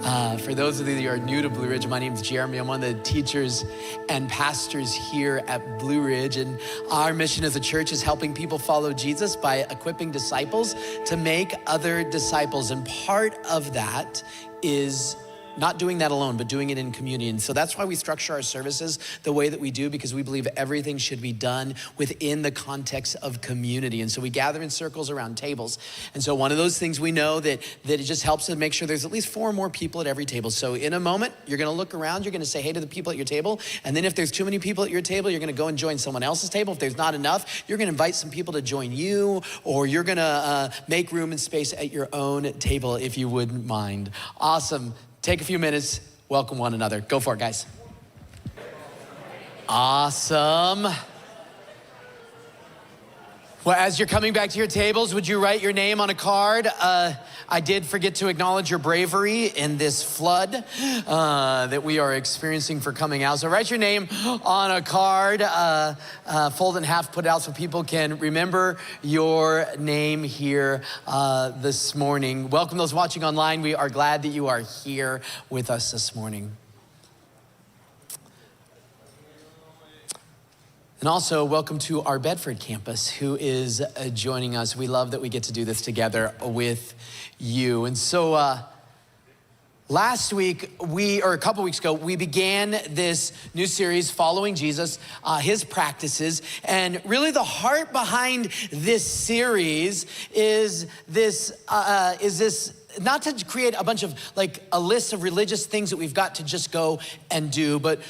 For those of you that are new to Blue Ridge, my name is Jeremy. I'm one of the teachers and pastors here at Blue Ridge. And our mission as a church is helping people follow Jesus by equipping disciples to make other disciples. And part of that is not doing that alone, but doing it in community. And so that's why we structure our services the way that we do, because we believe everything should be done within the context of community. And so we gather in circles around tables. And so one of those things we know that it just helps to make sure there's at least 4 more people at every table. So in a moment, you're gonna look around, you're gonna say hey to the people at your table. And then if there's too many people at your table, you're gonna go and join someone else's table. If there's not enough, you're gonna invite some people to join you, or you're gonna make room and space at your own table if you wouldn't mind. Awesome. Take a few minutes, welcome one another. Go for it, guys. Awesome. Well, as you're coming back to your tables, would you write your name on a card? I did forget to acknowledge your bravery in this flood that we are experiencing for coming out. So write your name on a card, fold it in half, put it out so people can remember your name here this morning. Welcome those watching online. We are glad that you are here with us this morning. And also, welcome to our Bedford campus, who is joining us. We love that we get to do this together with you. And so last week, or a couple weeks ago, we began this new series, Following Jesus, his practices. And really the heart behind this series is this not to create a bunch of like a list of religious things that we've got to just go and do, but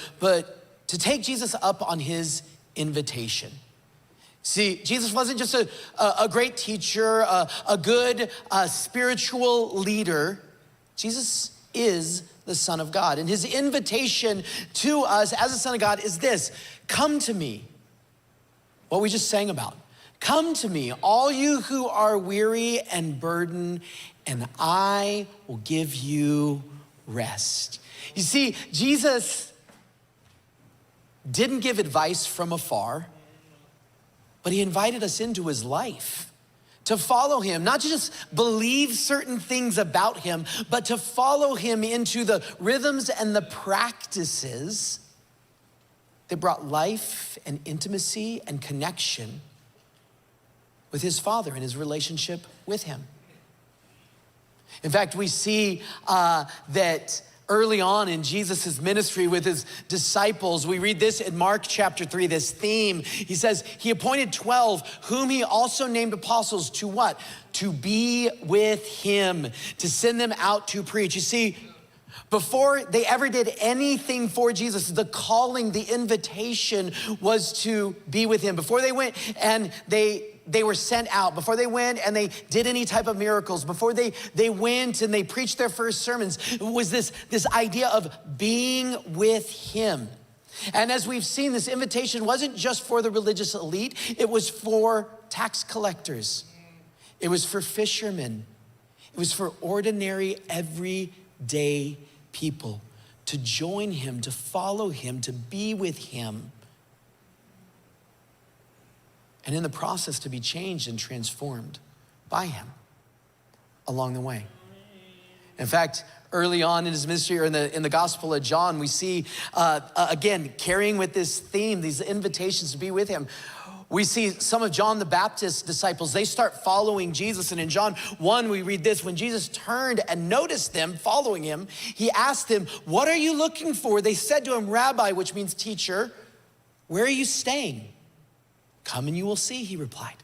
to take Jesus up on his invitation. See, Jesus wasn't just a great teacher, a good spiritual leader. Jesus is the Son of God. And his invitation to us as the Son of God is this: come to me. What we just sang about. Come to me, all you who are weary and burdened, and I will give you rest. You see, Jesus didn't give advice from afar, but he invited us into his life to follow him, not to just believe certain things about him, but to follow him into the rhythms and the practices that brought life and intimacy and connection with his Father and his relationship with him. In fact, we see that early on in Jesus' ministry with his disciples, we read this in Mark chapter 3, this theme. He says, he appointed 12, whom he also named apostles, to what? To be with him, to send them out to preach. You see, before they ever did anything for Jesus, the calling, the invitation was to be with him. Before they went and they were sent out, before they went and they did any type of miracles, before they went and they preached their first sermons, it was this idea of being with him. And as we've seen, this invitation wasn't just for the religious elite, it was for tax collectors. It was for fishermen. It was for ordinary, everyday people to join him, to follow him, to be with him. And in the process to be changed and transformed by him along the way. In fact, early on in his ministry, or in the Gospel of John, we see, again, carrying with this theme, these invitations to be with him. We see some of John the Baptist's disciples, they start following Jesus. And in John 1, we read this: when Jesus turned and noticed them following him, he asked them, "What are you looking for?" They said to him, "Rabbi," which means teacher, "where are you staying?" "Come and you will see," he replied.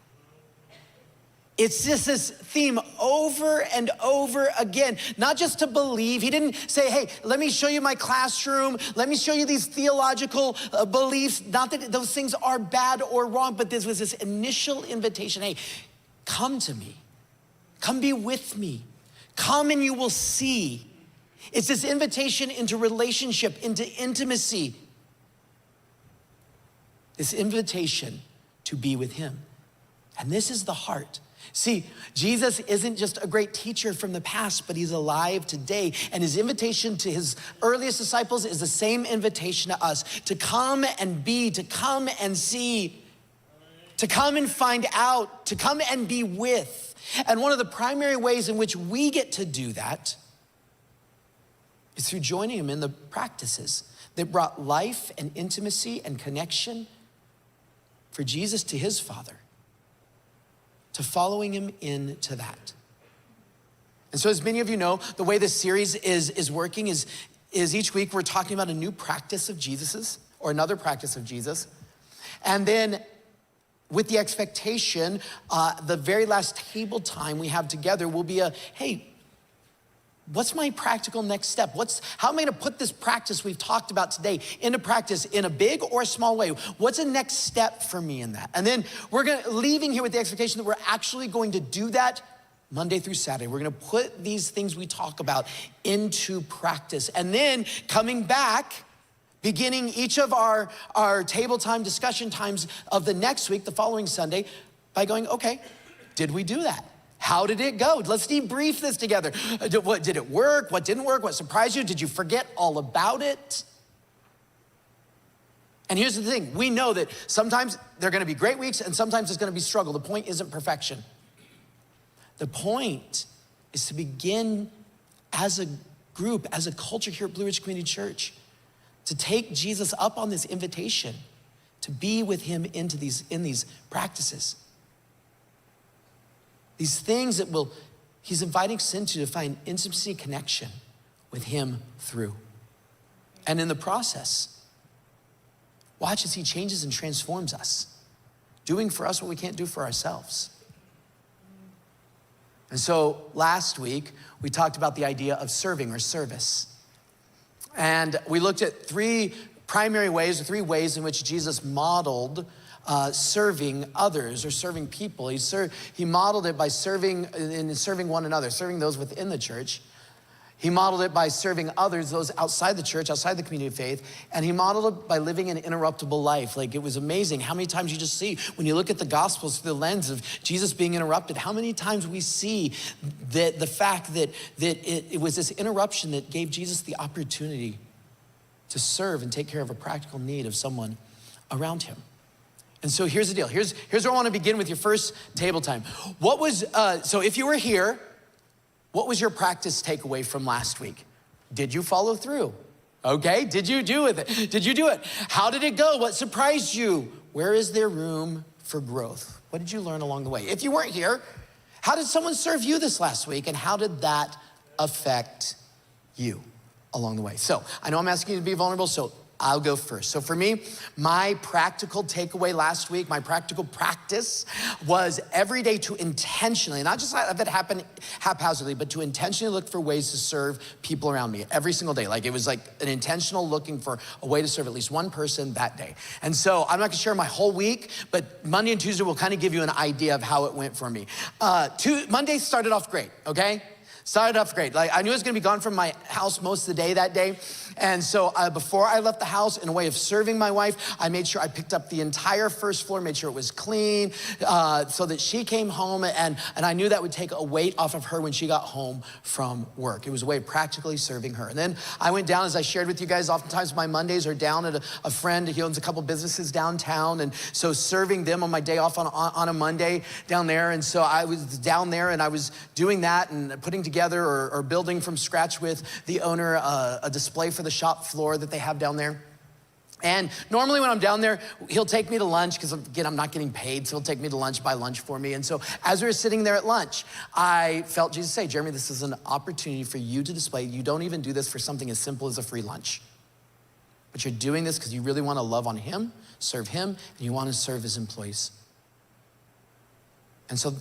It's just this theme over and over again, not just to believe. He didn't say, hey, let me show you my classroom. Let me show you these theological beliefs. Not that those things are bad or wrong, but this was this initial invitation. Hey, come to me. Come be with me. Come and you will see. It's this invitation into relationship, into intimacy. This invitation to be with him. And this is the heart. See, Jesus isn't just a great teacher from the past, but he's alive today. And his invitation to his earliest disciples is the same invitation to us, to come and be, to come and see, to come and find out, to come and be with. And one of the primary ways in which we get to do that is through joining him in the practices that brought life and intimacy and connection for Jesus to his Father, to following him into that. And so as many of you know, the way this series is working is each week we're talking about a new practice of Jesus's or another practice of Jesus. And then with the expectation, the very last table time we have together will be hey, what's my practical next step? How am I gonna put this practice we've talked about today into practice in a big or a small way? What's the next step for me in that? And then we're leaving here with the expectation that we're actually going to do that Monday through Saturday. We're gonna put these things we talk about into practice. And then coming back, beginning each of our table time discussion times of the next week, the following Sunday, by going, okay, did we do that? How did it go? Let's debrief this together. Did it work? What didn't work? What surprised you? Did you forget all about it? And here's the thing. We know that sometimes there are gonna be great weeks and sometimes it's gonna be struggle. The point isn't perfection. The point is to begin as a group, as a culture here at Blue Ridge Community Church, to take Jesus up on this invitation to be with him in these practices. These things that he's inviting us into to find intimacy, connection with him through. And in the process, watch as he changes and transforms us, doing for us what we can't do for ourselves. And so last week, we talked about the idea of serving or service. And we looked at three primary ways, or three ways in which Jesus modeled serving others or serving people. He modeled it by serving one another, serving those within the church. He modeled it by serving others, those outside the church, outside the community of faith. And he modeled it by living an interruptible life. Like, it was amazing how many times you just see, when you look at the Gospels through the lens of Jesus being interrupted, how many times we see that the fact that it was this interruption that gave Jesus the opportunity to serve and take care of a practical need of someone around him. And so here's the deal. Here's where I want to begin with your first table time. So if you were here, what was your practice takeaway from last week? Did you follow through? Okay, did you do it? Did you do it? How did it go? What surprised you? Where is there room for growth? What did you learn along the way? If you weren't here, how did someone serve you this last week, and how did that affect you along the way? So I know I'm asking you to be vulnerable, so I'll go first. So for me, my practical takeaway last week, my practical practice was every day to intentionally, not just have it happen haphazardly, but to intentionally look for ways to serve people around me every single day. Like, it was like an intentional looking for a way to serve at least one person that day. And so I'm not gonna share my whole week, but Monday and Tuesday will kind of give you an idea of how it went for me. Monday started off great, okay? Started off great. Like, I knew I was gonna be gone from my house most of the day that day. And so before I left the house, in a way of serving my wife, I made sure I picked up the entire first floor, made sure it was clean, so that she came home, and I knew that would take a weight off of her when she got home from work. It was a way of practically serving her. And then I went down, as I shared with you guys, oftentimes my Mondays are down at a friend. He owns a couple businesses downtown, and so serving them on my day off on a Monday down there. And so I was down there, and I was doing that and putting together or building from scratch with the owner a display for the shop floor that they have down there. And normally when I'm down there, he'll take me to lunch, because again, I'm not getting paid, so he'll take me to lunch, buy lunch for me. And so as we were sitting there at lunch, I felt Jesus say, Jeremy, this is an opportunity for you to display. You don't even do this for something as simple as a free lunch, but you're doing this because you really want to love on him, serve him, and you want to serve his employees. And so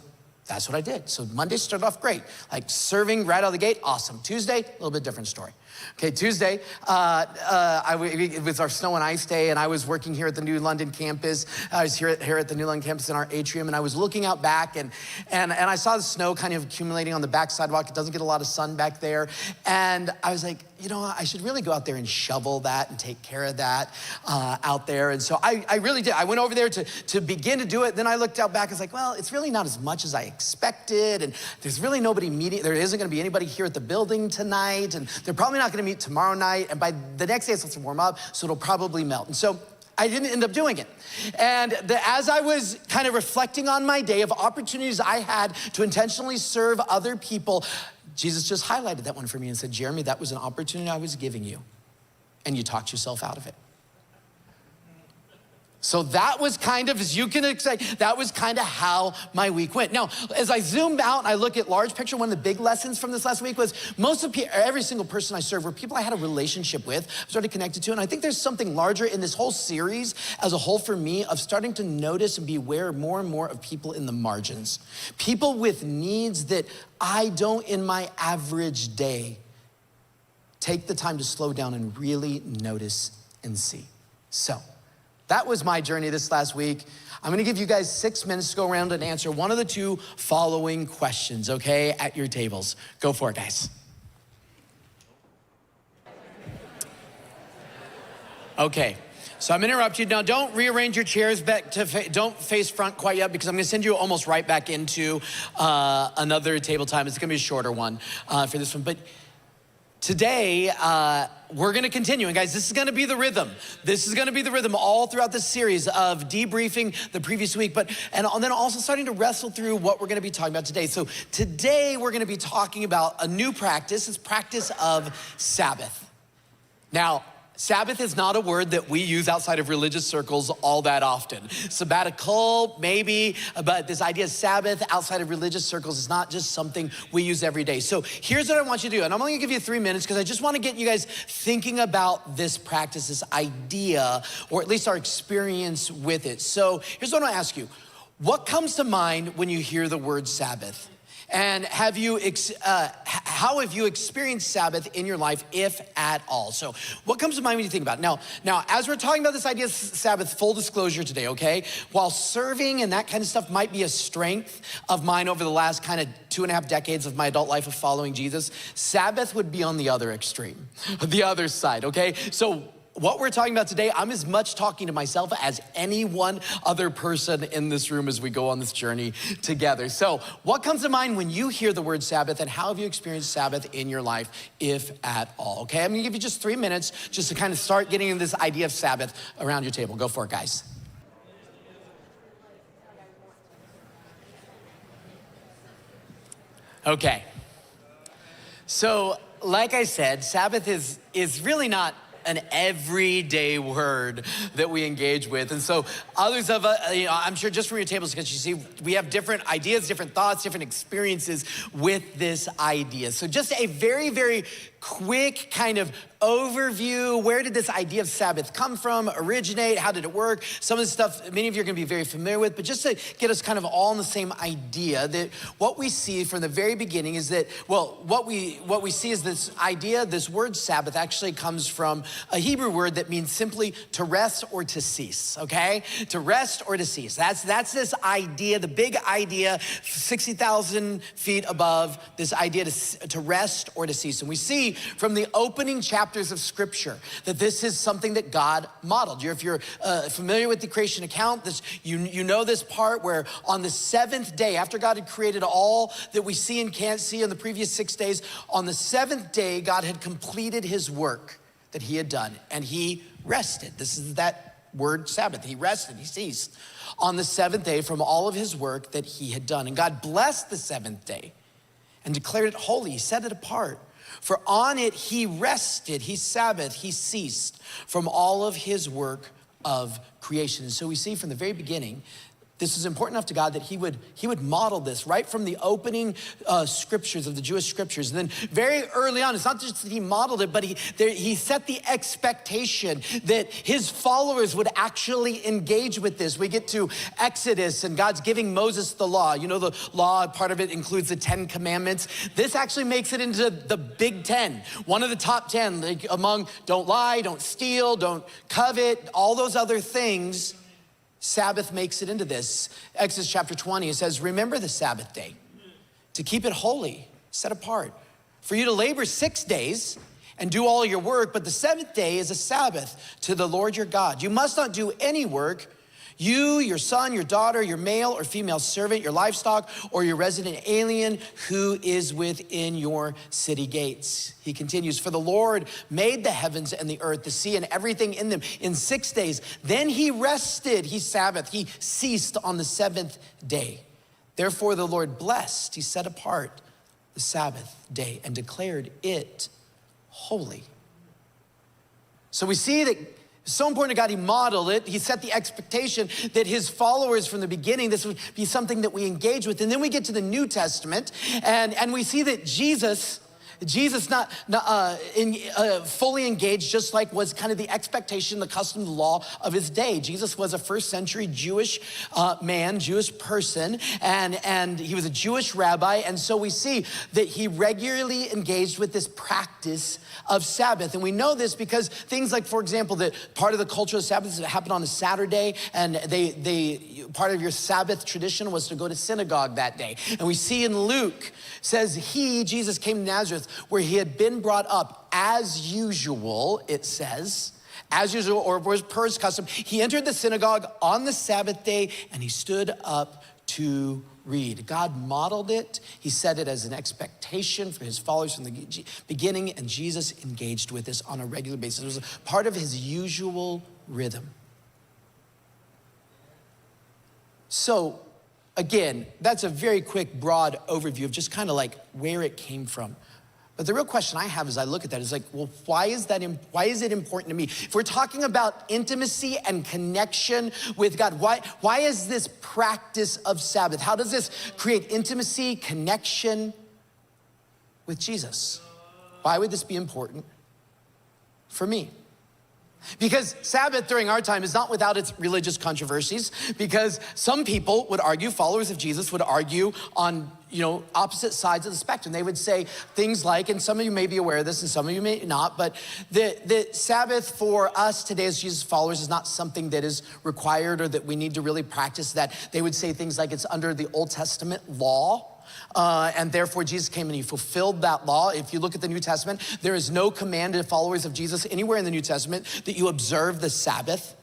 that's what I did. So Monday started off great, like serving right out of the gate, awesome. Tuesday, a little bit different story. Okay, Tuesday, it was our snow and ice day, and I was working here at the New London campus. I was here at the New London campus in our atrium, and I was looking out back, and I saw the snow kind of accumulating on the back sidewalk. It doesn't get a lot of sun back there. And I was like, you know, I should really go out there and shovel that and take care of that out there. And so I really did. I went over there to begin to do it. Then I looked out back and was like, well, it's really not as much as I expected. And there's really nobody meeting. There isn't gonna be anybody here at the building tonight. And they're probably not gonna meet tomorrow night. And by the next day, it's supposed to warm up, so it'll probably melt. And so I didn't end up doing it. And as I was kind of reflecting on my day of opportunities I had to intentionally serve other people, Jesus just highlighted that one for me and said, Jeremy, that was an opportunity I was giving you, and you talked yourself out of it. So that was kind of, as you can expect, that was kind of how my week went. Now, as I zoom out and I look at large picture, one of the big lessons from this last week was every single person I served were people I had a relationship with, started connected to, and I think there's something larger in this whole series as a whole for me of starting to notice and be aware more and more of people in the margins. People with needs that I don't in my average day take the time to slow down and really notice and see. So, that was my journey this last week. I'm gonna give you guys 6 minutes to go around and answer one of the two following questions, okay, at your tables. Go for it, guys. Okay, so I'm gonna interrupt you. Now, don't rearrange your chairs back to, don't face front quite yet, because I'm gonna send you almost right back into another table time. It's gonna be a shorter one for this one. But today, we're gonna continue, and guys, this is gonna be the rhythm. This is gonna be the rhythm all throughout this series of debriefing the previous week, and then also starting to wrestle through what we're gonna be talking about today. So today, we're gonna be talking about a new practice. It's practice of Sabbath. Now, Sabbath is not a word that we use outside of religious circles all that often. Sabbatical, maybe, but this idea of Sabbath outside of religious circles is not just something we use every day. So here's what I want you to do, and I'm only gonna give you 3 minutes because I just wanna get you guys thinking about this practice, this idea, or at least our experience with it. So here's what I'm gonna ask you. What comes to mind when you hear the word Sabbath? And how have you experienced Sabbath in your life, if at all? So what comes to mind when you think about it? Now, as we're talking about this idea of Sabbath, full disclosure today, okay? While serving and that kind of stuff might be a strength of mine over the last kind of 2.5 decades of my adult life of following Jesus, Sabbath would be on the other extreme, the other side, okay? So what we're talking about today, I'm as much talking to myself as any one other person in this room as we go on this journey together. So what comes to mind when you hear the word Sabbath, and how have you experienced Sabbath in your life, if at all? Okay, I'm gonna give you just 3 minutes just to kind of start getting into this idea of Sabbath around your table. Go for it, guys. Okay, so like I said, Sabbath is really not an everyday word that we engage with. And so others of us, I'm sure just from your tables, because you see, we have different ideas, different thoughts, different experiences with this idea. So just a very, very quick kind of overview. Where did this idea of Sabbath come from, originate? How did it work? Some of the stuff many of you are gonna be very familiar with, but just to get us kind of all on the same idea, that what we see from the very beginning is that, well, what we see is this idea, this word Sabbath actually comes from a Hebrew word that means simply to rest or to cease, okay? To rest or to cease. That's this idea, the big idea, 60,000 feet above, this idea to rest or to cease. And we see from the opening chapters of Scripture that this is something that God modeled. If you're familiar with the creation account, you know this part where on the 7th day, after God had created all that we see and can't see in the previous 6 days, on the 7th day, God had completed his work that he had done, and he rested. This is that word Sabbath. He rested, he ceased on the 7th day from all of his work that he had done. And God blessed the 7th day and declared it holy. He set it apart. For on it he rested, he Sabbath, he ceased from all of his work of creation. And so we see from the very beginning, this is important enough to God that he would model this right from the opening scriptures of the Jewish scriptures. And then very early on, it's not just that he modeled it, but he set the expectation that his followers would actually engage with this. We get to Exodus and God's giving Moses the law. You know, the law, part of it includes the 10 commandments. This actually makes it into the big 10, one of the top 10, like among don't lie, don't steal, don't covet, all those other things. Sabbath makes it into this. Exodus chapter 20, it says, remember the Sabbath day, to keep it holy, set apart. For you to labor 6 days and do all your work, but the 7th day is a Sabbath to the Lord your God. You must not do any work, you, your son, your daughter, your male or female servant, your livestock, or your resident alien who is within your city gates. He continues, for the Lord made the heavens and the earth, the sea and everything in them in 6 days. Then he rested, he Sabbath, he ceased on the 7th day. Therefore the Lord blessed, he set apart the the Sabbath day and declared it holy. So we see that it's so important to God, he modeled it. He set the expectation that his followers from the beginning, this would be something that we engage with. And then we get to the New Testament and we see that Jesus not fully engaged, just like was kind of the expectation, the custom, the law of his day. Jesus was a first century Jewish man, Jewish person, and he was a Jewish rabbi. And so we see that he regularly engaged with this practice of Sabbath. And we know this because things like, for example, that part of the culture of Sabbath happened on a Saturday, and part of your Sabbath tradition was to go to synagogue that day. And we see in Luke, says Jesus came to Nazareth, where he had been brought up as usual, it says, as usual, or per his custom. He entered the synagogue on the Sabbath day, and he stood up to read. God modeled it. He set it as an expectation for his followers from the beginning, and Jesus engaged with this on a regular basis. It was a part of his usual rhythm. So, again, that's a very quick, broad overview of just kind of like where it came from. But the real question I have as I look at that is like, well, why is it important to me? If we're talking about intimacy and connection with God, why is this practice of Sabbath? How does this create intimacy, connection with Jesus? Why would this be important for me? Because Sabbath during our time is not without its religious controversies, because some people would argue, followers of Jesus would argue on, opposite sides of the spectrum. They would say things like, and some of you may be aware of this and some of you may not, but the Sabbath for us today as Jesus followers is not something that is required or that we need to really practice. That they would say things like it's under the Old Testament law. And therefore Jesus came and he fulfilled that law. If you look at the New Testament, there is no command to followers of Jesus anywhere in the New Testament that you observe the Sabbath.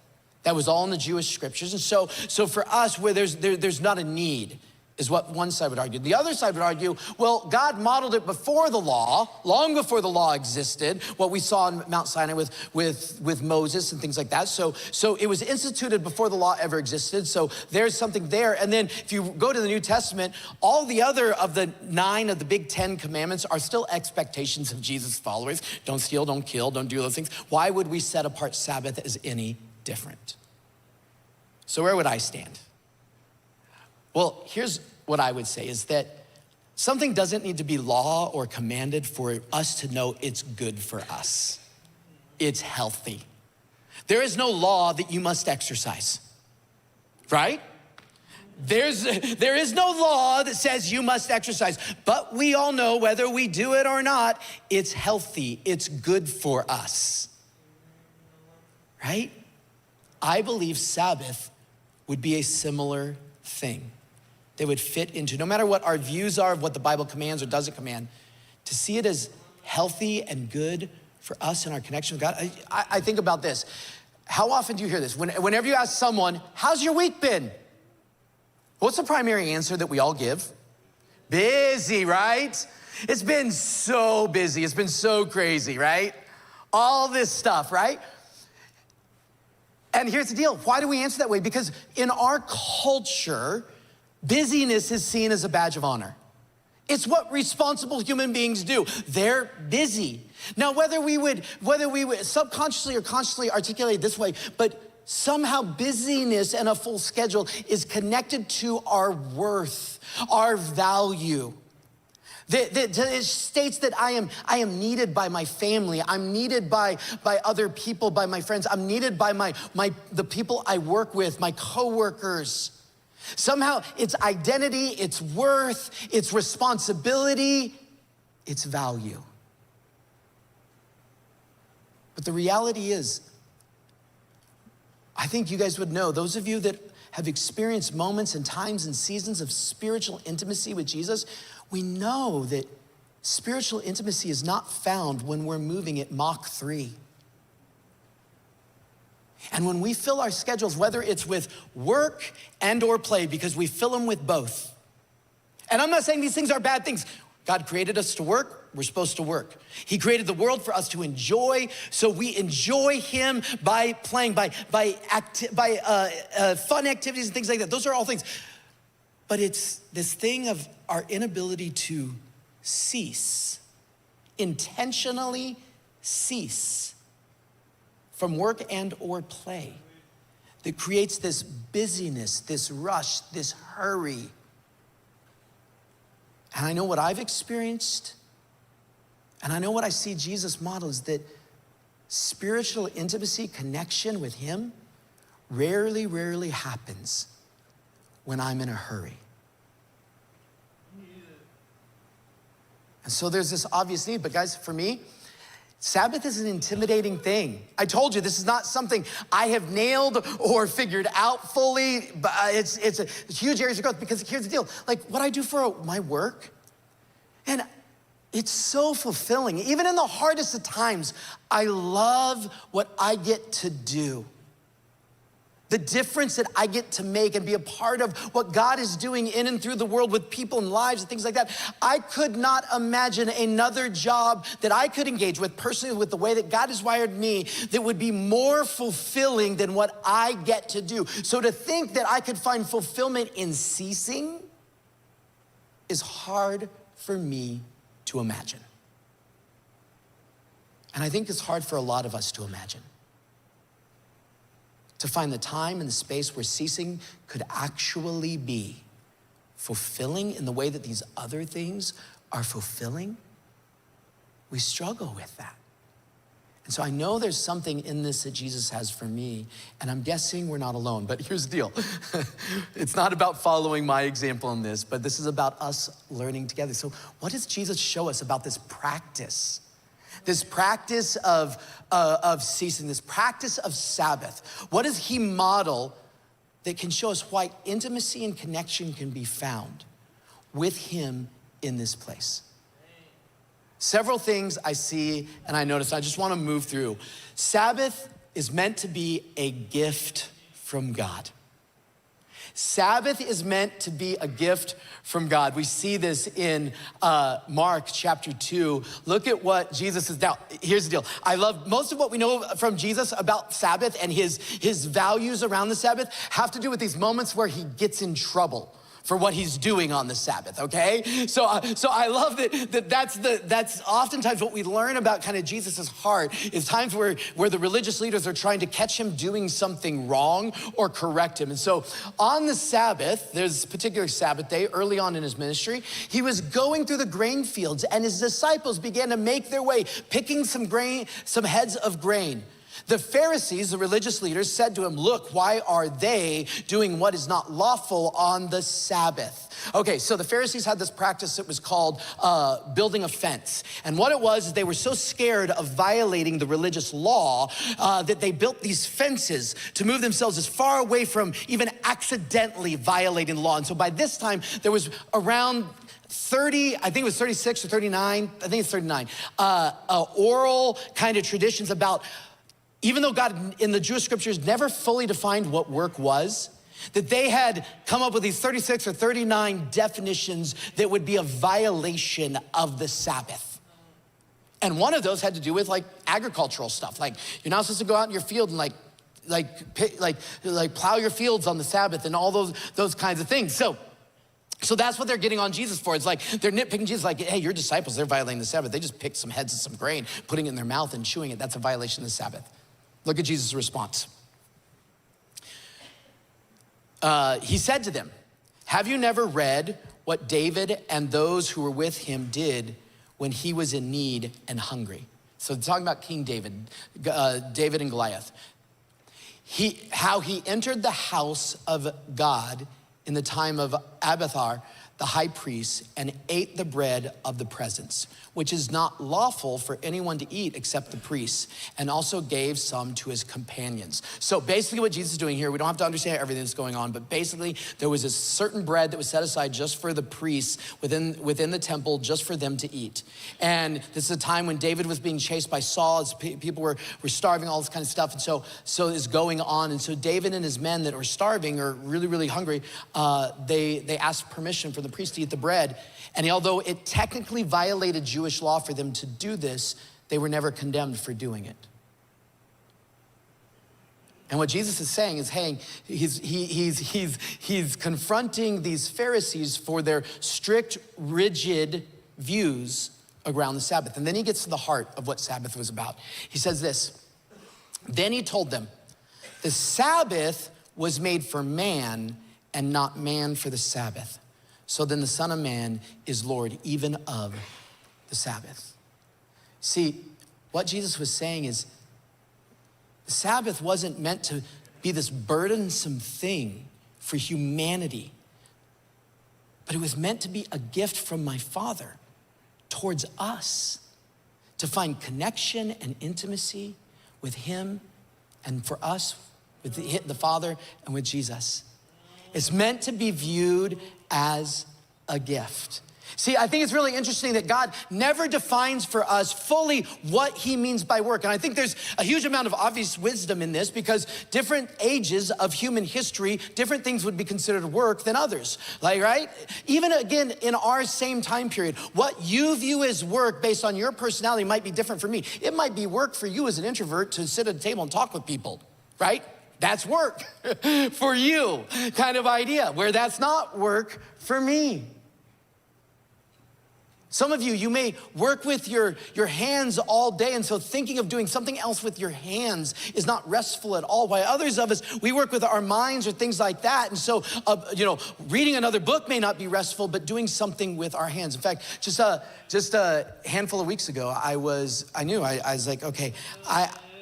That was all in the Jewish scriptures. And so for us, where there's not a need, is what one side would argue. The other side would argue, well, God modeled it before the law, long before the law existed, what we saw on Mount Sinai with Moses and things like that. So it was instituted before the law ever existed. So there's something there. And then if you go to the New Testament, all the other of the 9 of the big 10 commandments are still expectations of Jesus' followers. Don't steal, don't kill, don't do those things. Why would we set apart Sabbath as any different? So where would I stand? Well, here's what I would say is that something doesn't need to be law or commanded for us to know it's good for us. It's healthy. There is no law that you must exercise, right? There is no law that says you must exercise, but we all know whether we do it or not, it's healthy, it's good for us, right? I believe Sabbath would be a similar thing. They would fit into, no matter what our views are of what the Bible commands or doesn't command, to see it as healthy and good for us and our connection with God. I think about this. How often do you hear this? Whenever you ask someone, how's your week been? What's the primary answer that we all give? Busy, right? It's been so busy. It's been so crazy, right? All this stuff, right? And here's the deal. Why do we answer that way? Because in our culture, busyness is seen as a badge of honor. It's what responsible human beings do. They're busy. Now, whether we would subconsciously or consciously articulate it this way, but somehow busyness and a full schedule is connected to our worth, our value. It states that I am needed by my family. I'm needed by other people, by my friends. I'm needed by the people I work with, my coworkers. Somehow it's identity, it's worth, it's responsibility, it's value. But the reality is, I think you guys would know, those of you that have experienced moments and times and seasons of spiritual intimacy with Jesus, we know that spiritual intimacy is not found when we're moving at Mach 3. And when we fill our schedules, whether it's with work and or play, because we fill them with both. And I'm not saying these things are bad things. God created us to work, we're supposed to work. He created the world for us to enjoy, so we enjoy him by playing, by fun activities and things like that. Those are all things. But it's this thing of our inability to cease, intentionally cease from work and or play that creates this busyness, this rush, this hurry. And I know what I've experienced, and I know what I see Jesus model is that spiritual intimacy, connection with him rarely happens when I'm in a hurry. And so there's this obvious need, but guys, for me, Sabbath is an intimidating thing. I told you, this is not something I have nailed or figured out fully, but it's a huge area of growth because here's the deal. Like what I do for my work, and it's so fulfilling. Even in the hardest of times, I love what I get to do. The difference that I get to make and be a part of what God is doing in and through the world with people and lives and things like that. I could not imagine another job that I could engage with personally with the way that God has wired me that would be more fulfilling than what I get to do. So to think that I could find fulfillment in ceasing is hard for me to imagine. And I think it's hard for a lot of us to imagine. To find the time and the space where ceasing could actually be fulfilling in the way that these other things are fulfilling, we struggle with that. And so I know there's something in this that Jesus has for me, and I'm guessing we're not alone, but here's the deal. It's not about following my example in this, but this is about us learning together. So what does Jesus show us about this practice? This practice of ceasing, this practice of Sabbath. What does he model that can show us why intimacy and connection can be found with him in this place? Several things I see and I notice. I just want to move through. Sabbath is meant to be a gift from God. Sabbath is meant to be a gift from God. We see this in Mark chapter 2. Look at what Jesus is. Now, here's the deal. I love most of what we know from Jesus about Sabbath and his values around the Sabbath have to do with these moments where he gets in trouble for what he's doing on the Sabbath, okay? So I love that's oftentimes what we learn about kind of Jesus's heart is times where the religious leaders are trying to catch him doing something wrong or correct him. And so on the Sabbath, there's a particular Sabbath day early on in his ministry, he was going through the grain fields and his disciples began to make their way, picking some heads of grain. The Pharisees, the religious leaders, said to him, "Look, why are they doing what is not lawful on the Sabbath?" Okay, so the Pharisees had this practice that was called building a fence. And what it was is they were so scared of violating the religious law that they built these fences to move themselves as far away from even accidentally violating the law. And so by this time, there was around 30, I think it was 36 or 39, I think it's 39, oral kind of traditions about, even though God in the Jewish scriptures never fully defined what work was, that they had come up with these 36 or 39 definitions that would be a violation of the Sabbath. And one of those had to do with like agricultural stuff. Like you're not supposed to go out in your field and like plow your fields on the Sabbath and all those kinds of things. So that's what they're getting on Jesus for. It's like they're nitpicking Jesus like, hey, your disciples, they're violating the Sabbath. They just picked some heads of some grain, putting it in their mouth and chewing it. That's a violation of the Sabbath. Look at Jesus' response. He said to them, "Have you never read what David and those who were with him did when he was in need and hungry?" So talking about King David, David and Goliath. How he entered the house of God in the time of Abiathar, the high priest, and ate the bread of the presence, which is not lawful for anyone to eat except the priests, and also gave some to his companions. So basically what Jesus is doing here, we don't have to understand everything that's going on, but basically there was a certain bread that was set aside just for the priests within the temple, just for them to eat. And this is a time when David was being chased by Saul, as people were starving, all this kind of stuff. And so it's going on. And so David and his men that were starving or really, really hungry, they asked permission for the priest to eat the bread. And although it technically violated Jewish law for them to do this, they were never condemned for doing it. And what Jesus is saying is, hey, he's confronting these Pharisees for their strict, rigid views around the Sabbath. And then he gets to the heart of what Sabbath was about. He says this, then he told them, the Sabbath was made for man and not man for the Sabbath. So then the Son of Man is Lord even of the Sabbath. See, what Jesus was saying is the Sabbath wasn't meant to be this burdensome thing for humanity, but it was meant to be a gift from my Father towards us to find connection and intimacy with him and for us with the Father and with Jesus. It's meant to be viewed as a gift. See, I think it's really interesting that God never defines for us fully what he means by work. And I think there's a huge amount of obvious wisdom in this because different ages of human history, different things would be considered work than others. Like, right? Even again, in our same time period, what you view as work based on your personality might be different for me. It might be work for you as an introvert to sit at a table and talk with people, right? That's work for you kind of idea, where that's not work for me. Some of you, you may work with your hands all day, and so thinking of doing something else with your hands is not restful at all. While others of us, we work with our minds or things like that, and so, reading another book may not be restful, but doing something with our hands. In fact, just a handful of weeks ago, I was like, okay,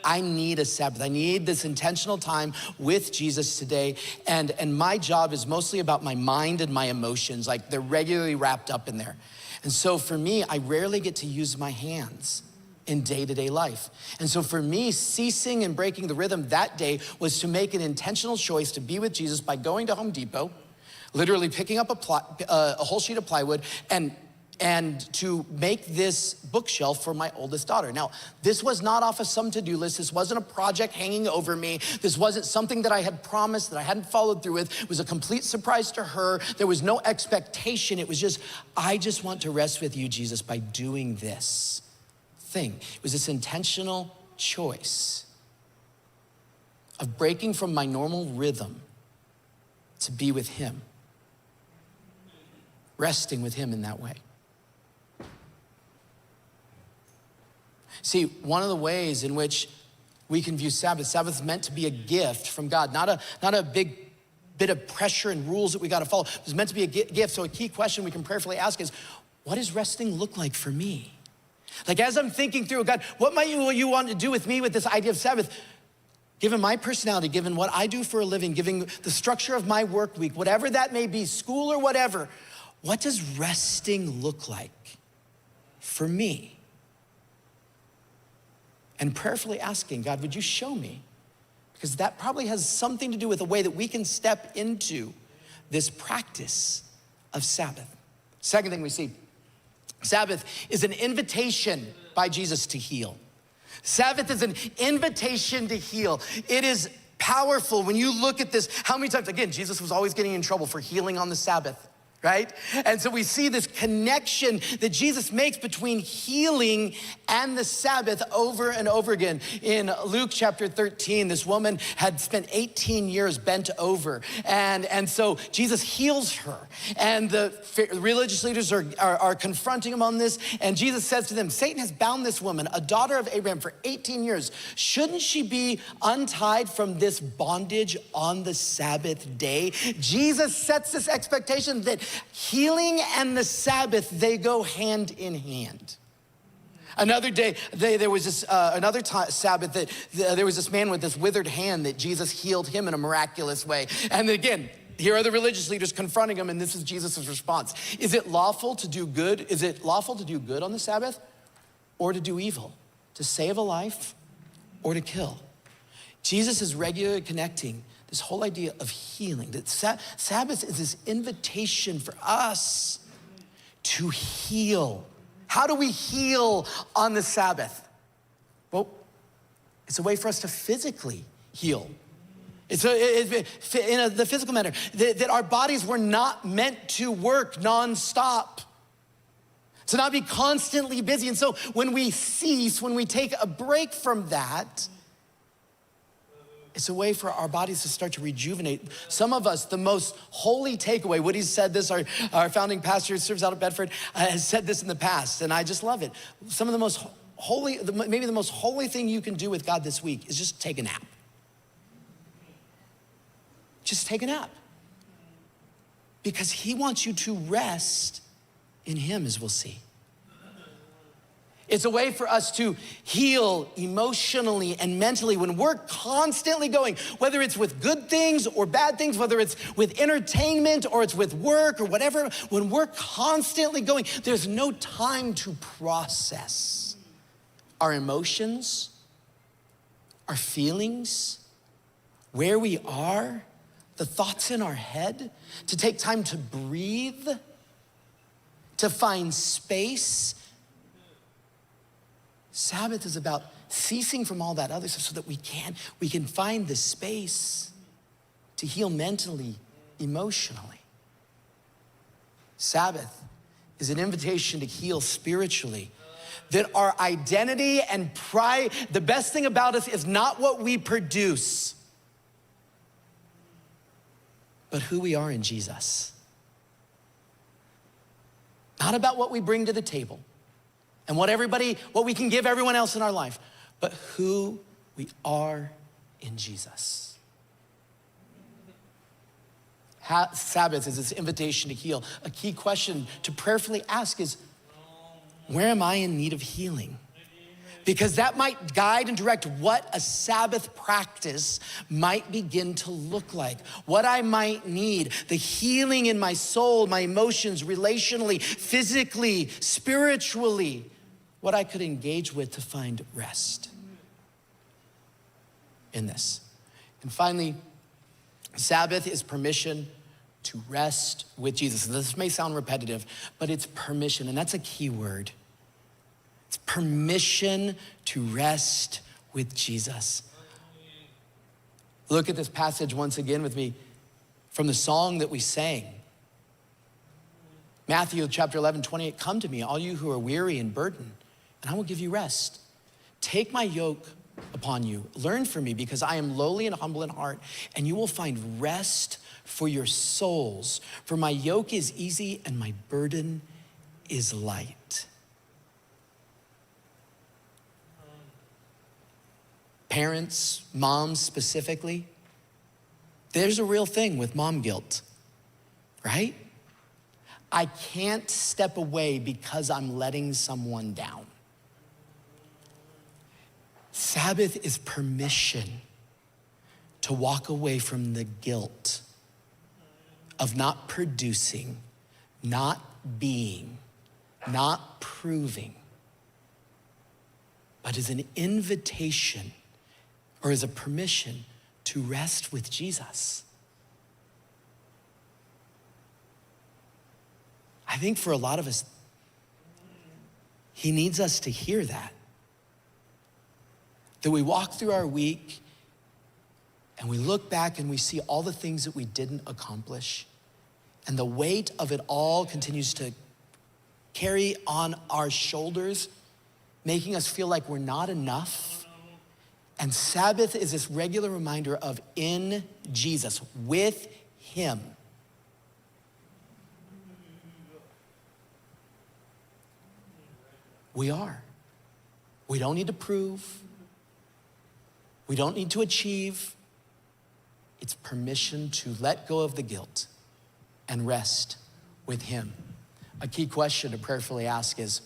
I need a Sabbath. I need this intentional time with Jesus today. And my job is mostly about my mind and my emotions. Like they're regularly wrapped up in there. And so for me, I rarely get to use my hands in day-to-day life. And so for me, ceasing and breaking the rhythm that day was to make an intentional choice to be with Jesus by going to Home Depot, literally picking up a whole sheet of plywood and to make this bookshelf for my oldest daughter. Now, this was not off of some to-do list. This wasn't a project hanging over me. This wasn't something that I had promised that I hadn't followed through with. It was a complete surprise to her. There was no expectation. It was just, I just want to rest with you, Jesus, by doing this thing. It was this intentional choice of breaking from my normal rhythm to be with him, resting with him in that way. See, one of the ways in which we can view Sabbath is meant to be a gift from God, not a big bit of pressure and rules that we got to follow. It's meant to be a gift. So a key question we can prayerfully ask is, what does resting look like for me? Like as I'm thinking through, God, what might you want to do with me with this idea of Sabbath? Given my personality, given what I do for a living, given the structure of my work week, whatever that may be, school or whatever, what does resting look like for me? And prayerfully asking, God, would you show me? Because that probably has something to do with the way that we can step into this practice of Sabbath. Second thing we see, Sabbath is an invitation by Jesus to heal. Sabbath is an invitation to heal. It is powerful when you look at this. How many times, again, Jesus was always getting in trouble for healing on the Sabbath, right? And so we see this connection that Jesus makes between healing and the Sabbath over and over again. In Luke chapter 13, this woman had spent 18 years bent over. And so Jesus heals her. And the religious leaders are confronting him on this. And Jesus says to them, Satan has bound this woman, a daughter of Abraham, for 18 years. Shouldn't she be untied from this bondage on the Sabbath day? Jesus sets this expectation that healing and the Sabbath, they go hand in hand. Another day, there was this Sabbath that there was this man with this withered hand that Jesus healed him in a miraculous way. And again, here are the religious leaders confronting him, and this is Jesus' response. Is it lawful to do good? Is it lawful to do good on the Sabbath or to do evil? To save a life or to kill? Jesus is regularly connecting this whole idea of healing. That Sabbath is this invitation for us to heal. How do we heal on the Sabbath? Well, it's a way for us to physically heal. It's in the physical manner, that our bodies were not meant to work nonstop, to not be constantly busy. And so when we cease, when we take a break from that, It's a way for our bodies to start to rejuvenate. Some of us, the most holy takeaway, Woody's said this, our founding pastor who serves out of Bedford, has said this in the past, and I just love it. Some of the most holy, maybe the most holy thing you can do with God this week is just take a nap. Just take a nap. Because he wants you to rest in him, as we'll see. It's a way for us to heal emotionally and mentally when we're constantly going, whether it's with good things or bad things, whether it's with entertainment or it's with work or whatever, when we're constantly going, there's no time to process our emotions, our feelings, where we are, the thoughts in our head, to take time to breathe, to find space. Sabbath is about ceasing from all that other stuff so that we can find the space to heal mentally, emotionally. Sabbath is an invitation to heal spiritually. That our identity and pride, the best thing about us is not what we produce, but who we are in Jesus. Not about what we bring to the table and what we can give everyone else in our life, but who we are in Jesus. Sabbath is this invitation to heal. A key question to prayerfully ask is, where am I in need of healing? Because that might guide and direct what a Sabbath practice might begin to look like, what I might need, the healing in my soul, my emotions, relationally, physically, spiritually, what I could engage with to find rest in this. And finally, Sabbath is permission to rest with Jesus. And this may sound repetitive, but it's permission, and that's a key word. It's permission to rest with Jesus. Look at this passage once again with me from the song that we sang. Matthew chapter 11:28, come to me, all you who are weary and burdened, and I will give you rest. Take my yoke upon you. Learn from me because I am lowly and humble in heart, and you will find rest for your souls. For my yoke is easy and my burden is light. Parents, moms specifically, there's a real thing with mom guilt, right? I can't step away because I'm letting someone down. Sabbath is permission to walk away from the guilt of not producing, not being, not proving, but as an invitation or as a permission to rest with Jesus. I think for a lot of us, he needs us to hear that. That we walk through our week and we look back and we see all the things that we didn't accomplish, and the weight of it all continues to carry on our shoulders, making us feel like we're not enough. And Sabbath is this regular reminder of in Jesus, with him. We are. We don't need to prove. We don't need to achieve. It's permission to let go of the guilt and rest with him. A key question to prayerfully ask is,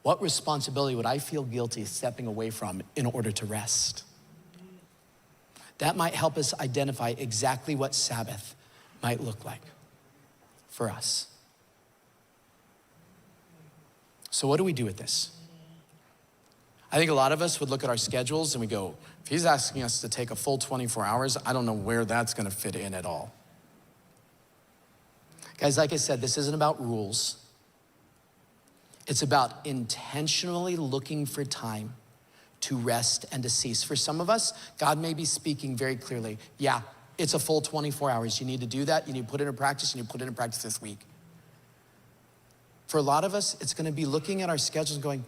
what responsibility would I feel guilty stepping away from in order to rest? That might help us identify exactly what Sabbath might look like for us. So what do we do with this? I think a lot of us would look at our schedules and we go, if he's asking us to take a full 24 hours, I don't know where that's gonna fit in at all. Guys, like I said, this isn't about rules. It's about intentionally looking for time to rest and to cease. For some of us, God may be speaking very clearly. Yeah, it's a full 24 hours. You need to do that. You need to put it in practice. You need to put it in practice this week. For a lot of us, it's gonna be looking at our schedules and going,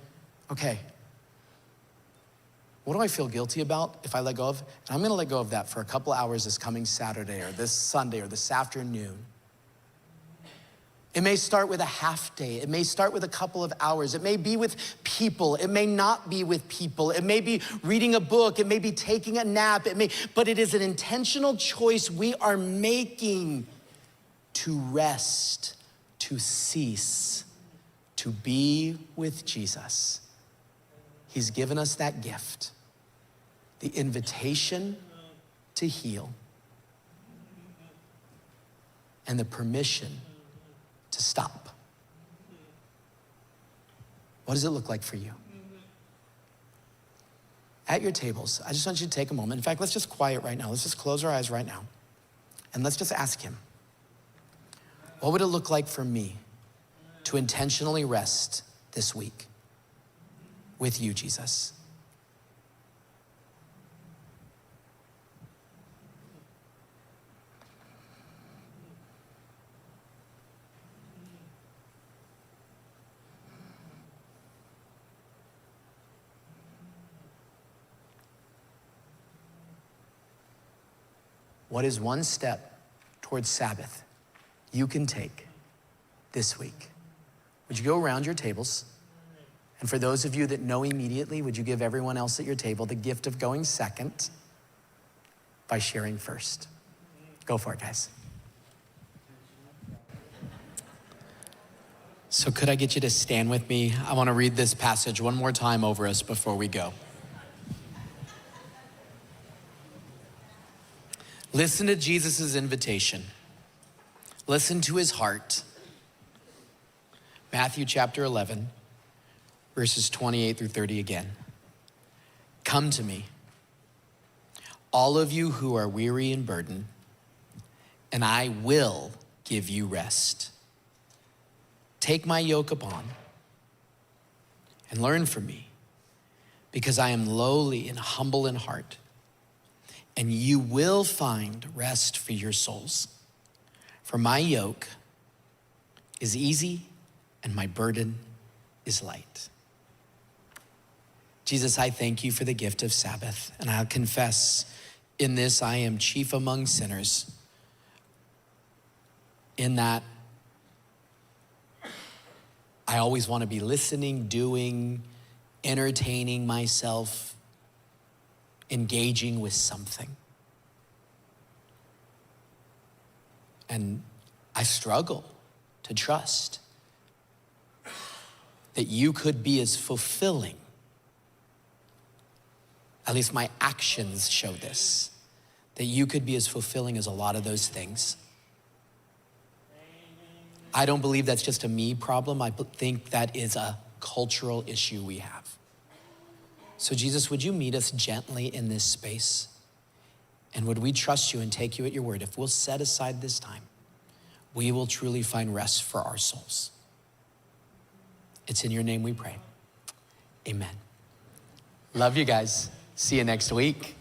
okay, what do I feel guilty about if I let go of? And I'm gonna let go of that for a couple hours this coming Saturday or this Sunday or this afternoon. It may start with a half day. It may start with a couple of hours. It may be with people. It may not be with people. It may be reading a book. It may be taking a nap. But it is an intentional choice we are making to rest, to cease, to be with Jesus. He's given us that gift, the invitation to heal, and the permission to stop. What does it look like for you? At your tables, I just want you to take a moment. In fact, let's just quiet right now. Let's just close our eyes right now. And let's just ask him, what would it look like for me to intentionally rest this week with you, Jesus? What is one step towards Sabbath you can take this week? Would you go around your tables? And for those of you that know immediately, would you give everyone else at your table the gift of going second by sharing first? Go for it, guys. So could I get you to stand with me? I want to read this passage one more time over us before we go. Listen to Jesus' invitation. Listen to his heart. Matthew chapter 11, verses 28 through 30 again. Come to me, all of you who are weary and burdened, and I will give you rest. Take my yoke upon and learn from me, because I am lowly and humble in heart, and you will find rest for your souls. For my yoke is easy and my burden is light. Jesus, I thank you for the gift of Sabbath, and I'll confess in this I am chief among sinners, in that I always want to be listening, doing, entertaining myself, engaging with something. And I struggle to trust that you could be as fulfilling, at least my actions show this, that you could be as fulfilling as a lot of those things. I don't believe that's just a me problem. I think that is a cultural issue we have. So Jesus, would you meet us gently in this space? And would we trust you and take you at your word? If we'll set aside this time, we will truly find rest for our souls. It's in your name we pray. Amen. Love you guys. See you next week.